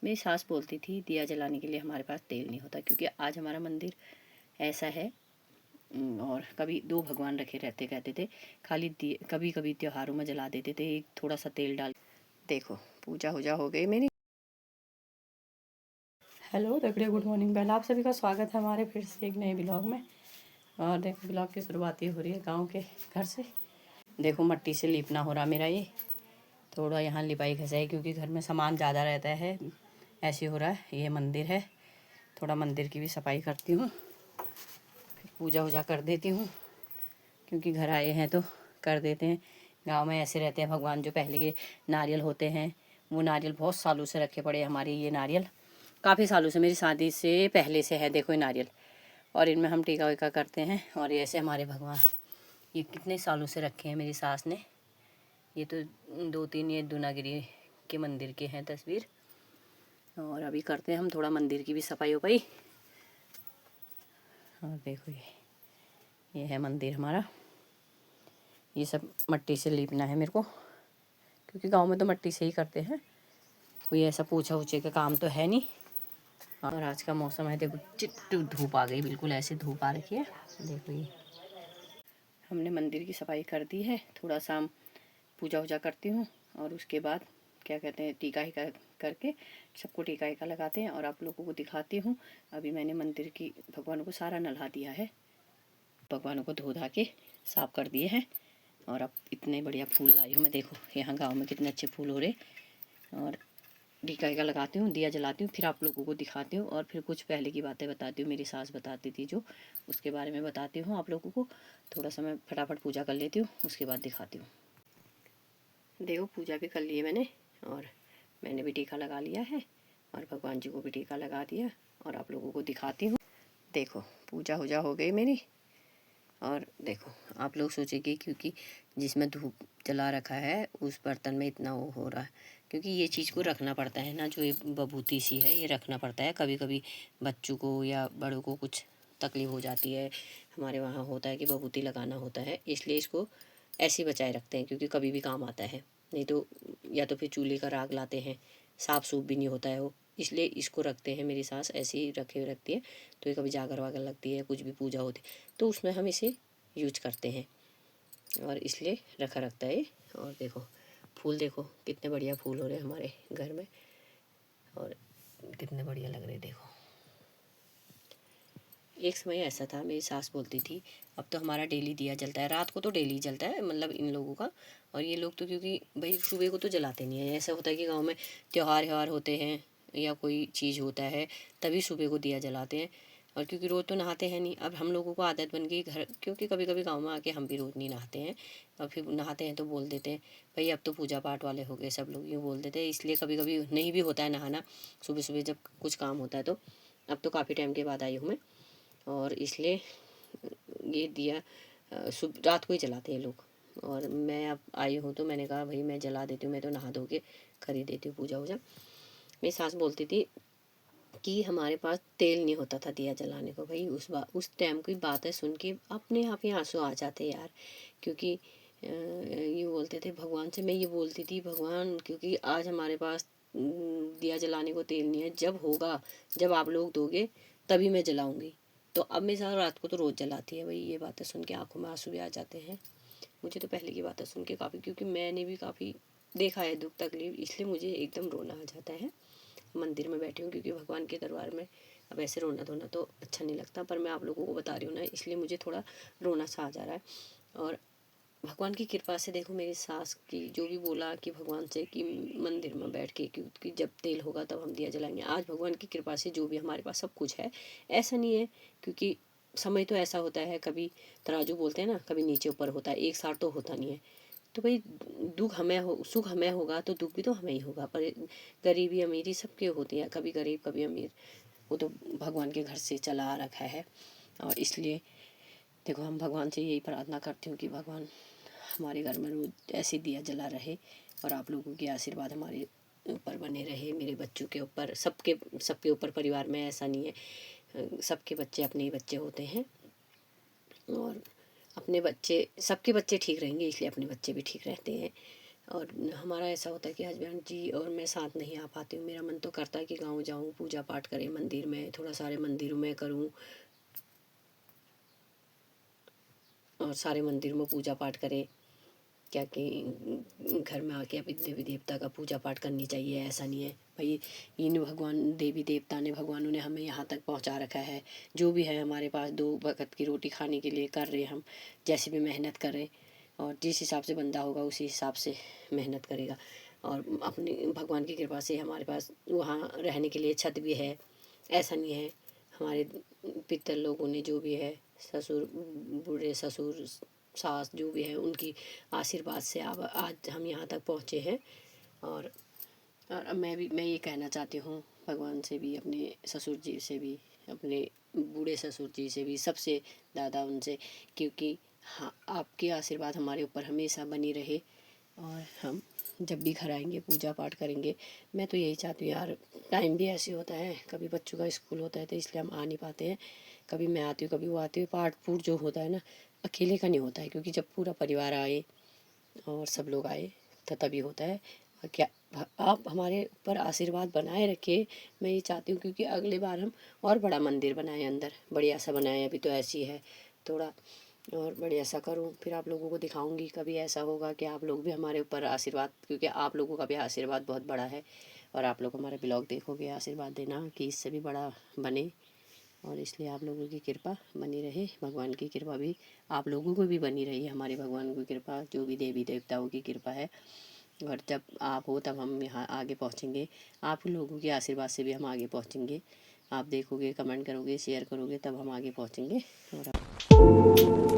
मेरी सास बोलती थी दिया जलाने के लिए हमारे पास तेल नहीं होता, क्योंकि आज हमारा मंदिर ऐसा है और कभी 2 भगवान रखे रहते कहते थे, खाली दिए कभी कभी त्योहारों में जला देते थे एक थोड़ा सा तेल डाल। देखो पूजा वूजा हो गई मेरी। हेलो दगड़े, गुड मॉर्निंग। पहले आप सभी का स्वागत है हमारे फिर से एक नए ब्लॉग में। और देखो ब्लॉग की शुरुआत ही हो रही है गांव के घर से। देखो मट्टी से लीपना हो रहा मेरा, ये थोड़ा यहाँ लिपाई घसाई क्योंकि घर में सामान ज़्यादा रहता है, ऐसे हो रहा है। ये मंदिर है, थोड़ा मंदिर की भी सफाई करती हूँ, फिर पूजा वूजा कर देती हूँ, क्योंकि घर आए हैं तो कर देते हैं। गांव में ऐसे रहते हैं भगवान, जो पहले के नारियल होते हैं वो नारियल बहुत सालों से रखे पड़े। हमारे ये नारियल काफ़ी सालों से, मेरी शादी से पहले से है देखो ये नारियल, और इनमें हम टीका वीका करते हैं। और ये ऐसे हमारे भगवान ये कितने सालों से रखे हैं मेरी सास ने। ये तो 2-3 ये दूनागिरी के मंदिर के हैं तस्वीर। और अभी करते हैं हम थोड़ा मंदिर की भी सफाई हो पाई। और देखो ये है मंदिर हमारा। ये सब मट्टी से लीपना है मेरे को, क्योंकि गांव में तो मट्टी से ही करते हैं, कोई ऐसा पूछा उछे का काम तो है नहीं। और आज का मौसम है देखो, चिट्टू धूप आ गई, बिल्कुल ऐसे धूप आ रखी है। देखो ये हमने मंदिर की सफाई कर दी है, थोड़ा सा पूजा वूजा करती हूँ और उसके बाद क्या कहते हैं टीका ही करके सबको टीका हीका लगाते हैं और आप लोगों को दिखाती हूँ। अभी मैंने मंदिर की भगवानों को सारा नल्हा दिया है, भगवानों को धो धा के साफ कर दिए हैं। और अब इतने बढ़िया फूल लाई हूँ मैं, देखो यहाँ गांव में कितने अच्छे फूल हो रहे। और टीका वीका लगाती हूँ, दिया जलाती हूँ, फिर आप लोगों को दिखाती हूँ और फिर कुछ पहले की बातें बताती हूँ, मेरी सास बताती थी जो, उसके बारे में बताती हूँ आप लोगों को। थोड़ा सा मैं फटाफट पूजा कर लेती हूँ, उसके बाद दिखाती हूँ। देखो पूजा भी कर ली है मैंने, और मैंने भी टीका लगा लिया है और भगवान जी को भी टीका लगा दिया और आप लोगों को दिखाती हूँ। देखो पूजा वूजा हो गई मेरी। और देखो आप लोग सोचेंगे क्योंकि जिसमें धूप जला रखा है उस बर्तन में इतना वो हो रहा है, क्योंकि ये चीज़ को रखना पड़ता है ना, जो ये बभूती सी है ये रखना पड़ता है। कभी कभी बच्चों को या बड़ों को कुछ तकलीफ़ हो जाती है, हमारे वहाँ होता है कि बभूती लगाना होता है, इसलिए इसको ऐसे ही बचाए रखते हैं, क्योंकि कभी भी काम आता है। नहीं तो या तो फिर चूल्हे का राग लाते हैं, साफ सूफ भी नहीं होता है वो, इसलिए इसको रखते हैं। मेरी सास ऐसे ही रखे हुए रखती है, तो ये कभी जागर वागर लगती है, कुछ भी पूजा होती है तो उसमें हम इसे यूज करते हैं, और इसलिए रखा रखता है। और देखो फूल, देखो कितने बढ़िया फूल हो रहे हैं हमारे घर में, और कितने बढ़िया लग रहे। देखो एक समय ऐसा था, मेरी सास बोलती थी अब तो हमारा डेली दिया जलता है, रात को तो डेली जलता है, मतलब इन लोगों का। और ये लोग तो क्योंकि भाई सुबह को तो जलाते नहीं है, ऐसा होता है कि गांव में त्यौहार होते हैं या कोई चीज़ होता है तभी सुबह को दिया जलाते हैं। और क्योंकि रोज़ तो नहाते हैं नहीं, अब हम लोगों को आदत बन गई घर, क्योंकि कभी कभी गांव में आके हम भी रोज़ नहीं नहाते हैं, और फिर नहाते हैं तो बोल देते हैं भाई अब तो पूजा पाठ वाले हो गए, सब लोग यूँ बोल देते हैं, इसलिए कभी कभी नहीं भी होता है नहाना सुबह सुबह जब कुछ काम होता है तो। अब तो काफ़ी टाइम के बाद आई हूँ मैं, और इसलिए ये दिया सुबह रात को ही जलाते हैं लोग। और मैं अब आई हूँ तो मैंने कहा भाई मैं जला देती हूँ, मैं तो नहा धो के कर ही देती हूँ पूजा वूजा। मेरी सास बोलती थी कि हमारे पास तेल नहीं होता था दिया जलाने को। भाई उस टाइम की बात है, सुन के अपने आप ही आंसू आ जाते यार, क्योंकि ये बोलते थे भगवान से। मैं ये बोलती थी भगवान क्योंकि आज हमारे पास दिया जलाने को तेल नहीं है, जब होगा जब आप लोग दोगे तभी मैं जलाऊंगी। तो अब मेरी सास रात को तो रोज़ जलाती है। भाई ये बातें सुन के आंखों में आंसू भी आ जाते हैं मुझे, तो पहले की बातें सुन के काफ़ी, क्योंकि मैंने भी काफ़ी देखा है दुख तकलीफ, इसलिए मुझे एकदम रोना आ जाता है। मंदिर में बैठी हूँ क्योंकि भगवान के दरबार में अब ऐसे रोना धोना तो अच्छा नहीं लगता, पर मैं आप लोगों को बता रही हूँ ना, इसलिए मुझे थोड़ा रोना सा आ जा रहा है। और भगवान की कृपा से देखो मेरी सास की जो भी बोला कि भगवान से कि मंदिर में बैठ के, क्योंकि जब तेल होगा तब हम दिया जलाएंगे, आज भगवान की कृपा से जो भी हमारे पास सब कुछ है। ऐसा नहीं है, क्योंकि समय तो ऐसा होता है, कभी तराजू बोलते हैं ना, कभी नीचे ऊपर होता है, एक साथ तो होता नहीं है। तो भाई दुख हमें हो, सुख हमें होगा तो दुख भी तो हमें ही होगा, पर गरीबी अमीरी सबके होती है, कभी गरीब कभी अमीर, वो तो भगवान के घर से चला आ रखा है। और इसलिए देखो हम भगवान से यही प्रार्थना करती हूँ कि भगवान हमारे घर में रोज ऐसे दिया जला रहे, और आप लोगों के आशीर्वाद हमारे ऊपर बने रहे, मेरे बच्चों के ऊपर, सबके सबके ऊपर। परिवार में ऐसा नहीं है, सबके बच्चे अपने ही बच्चे होते हैं, और अपने बच्चे सबके बच्चे ठीक रहेंगे, इसलिए अपने बच्चे भी ठीक रहते हैं। और हमारा ऐसा होता है कि हस्बैंड जी और मैं साथ नहीं आ पाती हूँ। मेरा मन तो करता है कि गाँव जाऊँ, पूजा पाठ करें मंदिर में, थोड़ा सारे मंदिरों में करूँ और सारे मंदिर में पूजा पाठ करें। क्या कि घर में आके अभी देवी देवता का पूजा पाठ करनी चाहिए, ऐसा नहीं है भाई। इन भगवान देवी देवता ने भगवानों ने हमें यहाँ तक पहुँचा रखा है। जो भी है हमारे पास 2 वक़्त की रोटी खाने के लिए कर रहे हम, जैसे भी मेहनत करें और जिस हिसाब से बंदा होगा उसी हिसाब से मेहनत करेगा। और अपनी भगवान की कृपा से हमारे पास वहाँ रहने के लिए छत भी है, ऐसा नहीं है। हमारे पितर लोगों ने जो भी है, ससुर, बूढ़े ससुर, सास जो भी है, उनकी आशीर्वाद से अब आज हम यहाँ तक पहुँचे हैं। और अब मैं ये कहना चाहती हूँ भगवान से भी, अपने ससुर जी से भी, अपने बूढ़े ससुर जी से भी, सबसे ज़्यादा उनसे, क्योंकि हाँ, आपके आशीर्वाद हमारे ऊपर हमेशा बनी रहे। और हम जब भी घर आएंगे पूजा पाठ करेंगे। मैं तो यही चाहती हूँ यार, टाइम भी ऐसे होता है, कभी बच्चों का स्कूल होता है तो इसलिए हम आ नहीं पाते हैं। कभी मैं आती हूँ, कभी वो आती है। पाठ पूठ जो होता है ना, अकेले का नहीं होता है, क्योंकि जब पूरा परिवार आए और सब लोग आए तो तभी होता है। और क्या आप हमारे ऊपर आशीर्वाद बनाए रखे, मैं ये चाहती हूँ, क्योंकि अगले बार हम और बड़ा मंदिर बनाए, अंदर बढ़िया सा बनाए। अभी तो ऐसी है थोड़ा, और बढ़िया सा करूँ, फिर आप लोगों को दिखाऊंगी। कभी ऐसा होगा कि आप लोग भी हमारे ऊपर आशीर्वाद, क्योंकि आप लोगों का भी आशीर्वाद बहुत बड़ा है, और आप लोग हमारे ब्लॉग देखोगे, आशीर्वाद देना कि इससे भी बड़ा बने। और इसलिए आप लोगों की कृपा बनी रहे, भगवान की कृपा भी आप लोगों को भी बनी रही है, हमारे भगवान की कृपा, जो भी देवी देवताओं की कृपा है। और जब आप हो तब हम यहाँ आगे पहुँचेंगे, आप लोगों के आशीर्वाद से भी हम आगे पहुँचेंगे। आप देखोगे, कमेंट करोगे, शेयर करोगे, तब हम आगे पहुँचेंगे। और